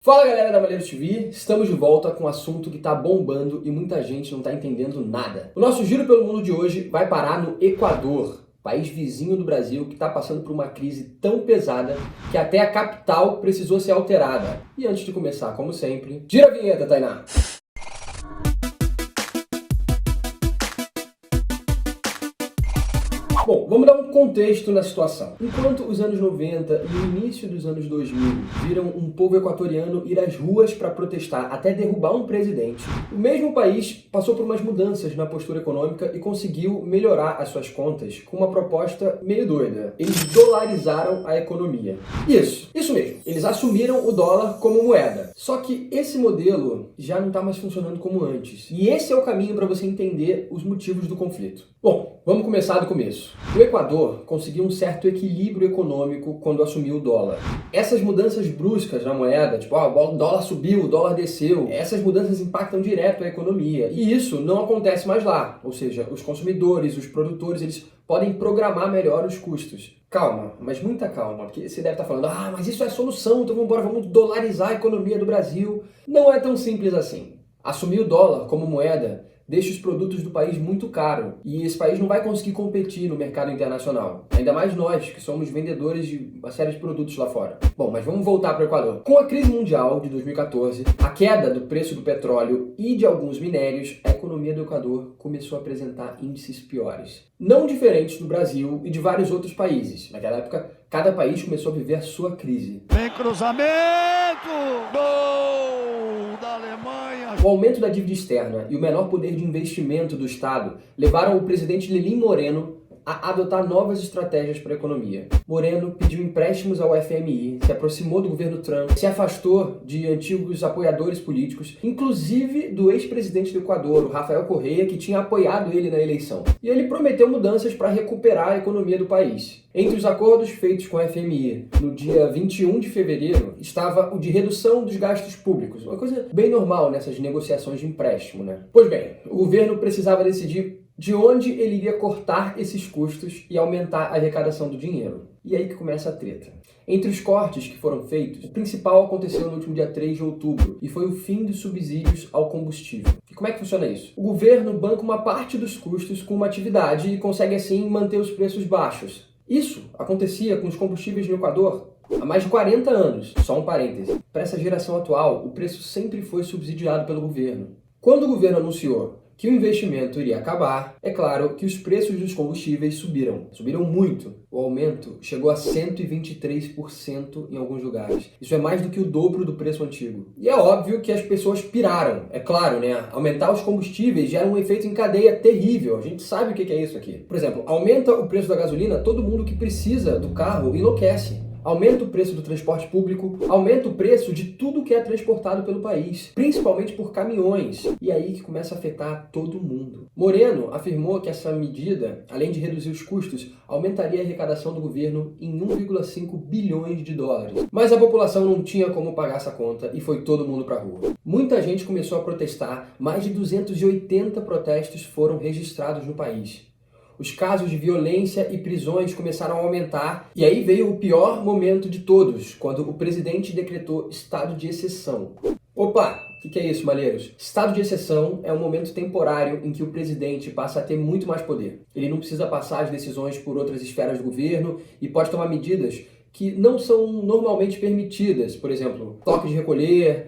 Fala galera da Malheiros TV, estamos de volta com um assunto que tá bombando e muita gente não tá entendendo nada. O nosso giro pelo mundo de hoje vai parar no Equador, país vizinho do Brasil que está passando por uma crise tão pesada que até a capital precisou ser alterada. E antes de começar, como sempre, gira a vinheta, Tainá! Bom, vamos dar um contexto na situação. Enquanto os anos 90 e o início dos anos 2000 viram um povo equatoriano ir às ruas para protestar até derrubar um presidente, o mesmo país passou por umas mudanças na postura econômica e conseguiu melhorar as suas contas com uma proposta meio doida. Eles dolarizaram a economia. Isso mesmo. Eles assumiram o dólar como moeda. Só que esse modelo já não está mais funcionando como antes. E esse é o caminho para você entender os motivos do conflito. Bom, vamos começar do começo. O Equador conseguiu um certo equilíbrio econômico quando assumiu o dólar. Essas mudanças bruscas na moeda, tipo, o dólar subiu, o dólar desceu, essas mudanças impactam direto a economia. E isso não acontece mais lá. Ou seja, os consumidores, os produtores, eles podem programar melhor os custos. Calma, mas muita calma, porque você deve estar falando, mas isso é solução, então vamos dolarizar a economia do Brasil. Não é tão simples assim. Assumir o dólar como moeda deixa os produtos do país muito caro e esse país não vai conseguir competir no mercado internacional. Ainda mais nós, que somos vendedores de uma série de produtos lá fora. Bom, mas vamos voltar para o Equador. Com a crise mundial de 2014, a queda do preço do petróleo e de alguns minérios, a economia do Equador começou a apresentar índices piores. Não diferentes do Brasil e de vários outros países. Naquela época, cada país começou a viver a sua crise. Vem cruzamento! Gol da Alemanha! O aumento da dívida externa e o menor poder de investimento do Estado levaram o presidente Lenín Moreno a adotar novas estratégias para a economia. Moreno pediu empréstimos ao FMI, se aproximou do governo Trump, se afastou de antigos apoiadores políticos, inclusive do ex-presidente do Equador, o Rafael Correa, que tinha apoiado ele na eleição. E ele prometeu mudanças para recuperar a economia do país. Entre os acordos feitos com a FMI no dia 21 de fevereiro estava o de redução dos gastos públicos, uma coisa bem normal nessas negociações de empréstimo, né? Pois bem, o governo precisava decidir de onde ele iria cortar esses custos e aumentar a arrecadação do dinheiro. E aí que começa a treta. Entre os cortes que foram feitos, o principal aconteceu no último dia 3 de outubro e foi o fim dos subsídios ao combustível. E como é que funciona isso? O governo banca uma parte dos custos com uma atividade e consegue assim manter os preços baixos. Isso acontecia com os combustíveis no Equador há mais de 40 anos. Só um parêntese. Para essa geração atual, o preço sempre foi subsidiado pelo governo. Quando o governo anunciou que o investimento iria acabar, é claro que os preços dos combustíveis subiram. Subiram muito. O aumento chegou a 123% em alguns lugares. Isso é mais do que o dobro do preço antigo. E é óbvio que as pessoas piraram. É claro, né? Aumentar os combustíveis gera um efeito em cadeia terrível. A gente sabe o que é isso aqui. Por exemplo, aumenta o preço da gasolina, todo mundo que precisa do carro enlouquece. Aumenta o preço do transporte público, aumenta o preço de tudo que é transportado pelo país, principalmente por caminhões. E aí que começa a afetar todo mundo. Moreno afirmou que essa medida, além de reduzir os custos, aumentaria a arrecadação do governo em 1,5 bilhões de dólares. Mas a população não tinha como pagar essa conta e foi todo mundo para a rua. Muita gente começou a protestar, mais de 280 protestos foram registrados no país. Os casos de violência e prisões começaram a aumentar, e aí veio o pior momento de todos, quando o presidente decretou estado de exceção. Opa, o que é isso, malheiros? Estado de exceção é um momento temporário em que o presidente passa a ter muito mais poder. Ele não precisa passar as decisões por outras esferas do governo e pode tomar medidas que não são normalmente permitidas, por exemplo, toque de recolher,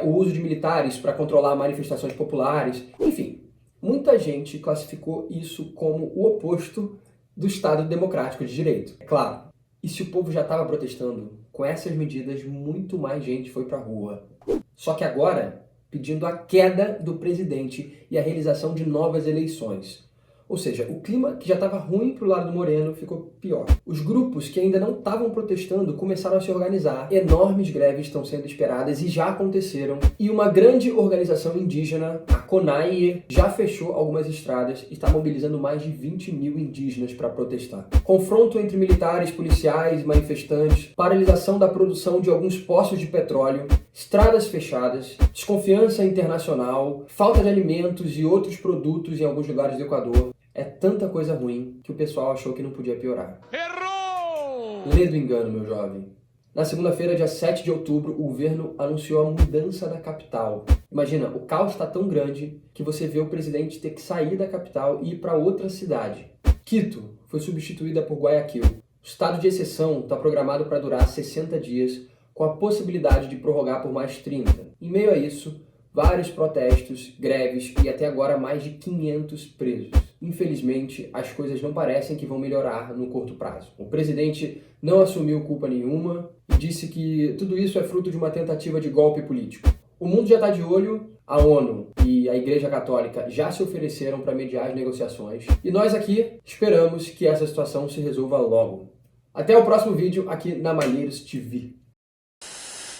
o uso de militares para controlar manifestações populares, enfim. Muita gente classificou isso como o oposto do Estado democrático de direito. É claro, e se o povo já estava protestando, com essas medidas muito mais gente foi para a rua. Só que agora, pedindo a queda do presidente e a realização de novas eleições. Ou seja, o clima que já estava ruim para o lado do Moreno ficou pior. Os grupos que ainda não estavam protestando começaram a se organizar. Enormes greves estão sendo esperadas e já aconteceram. E uma grande organização indígena, a CONAIE, já fechou algumas estradas e está mobilizando mais de 20 mil indígenas para protestar. Confronto entre militares, policiais e manifestantes, paralisação da produção de alguns poços de petróleo, estradas fechadas, desconfiança internacional, falta de alimentos e outros produtos em alguns lugares do Equador. É tanta coisa ruim que o pessoal achou que não podia piorar. Errou! Lê do engano, meu jovem. Na segunda-feira, dia 7 de outubro, o governo anunciou a mudança da capital. Imagina, o caos está tão grande que você vê o presidente ter que sair da capital e ir para outra cidade. Quito foi substituída por Guayaquil. O estado de exceção está programado para durar 60 dias, com a possibilidade de prorrogar por mais 30. Em meio a isso, vários protestos, greves e até agora mais de 500 presos. Infelizmente, as coisas não parecem que vão melhorar no curto prazo. O presidente não assumiu culpa nenhuma e disse que tudo isso é fruto de uma tentativa de golpe político. O mundo já está de olho, a ONU e a Igreja Católica já se ofereceram para mediar as negociações e nós aqui esperamos que essa situação se resolva logo. Até o próximo vídeo aqui na Malheiros TV.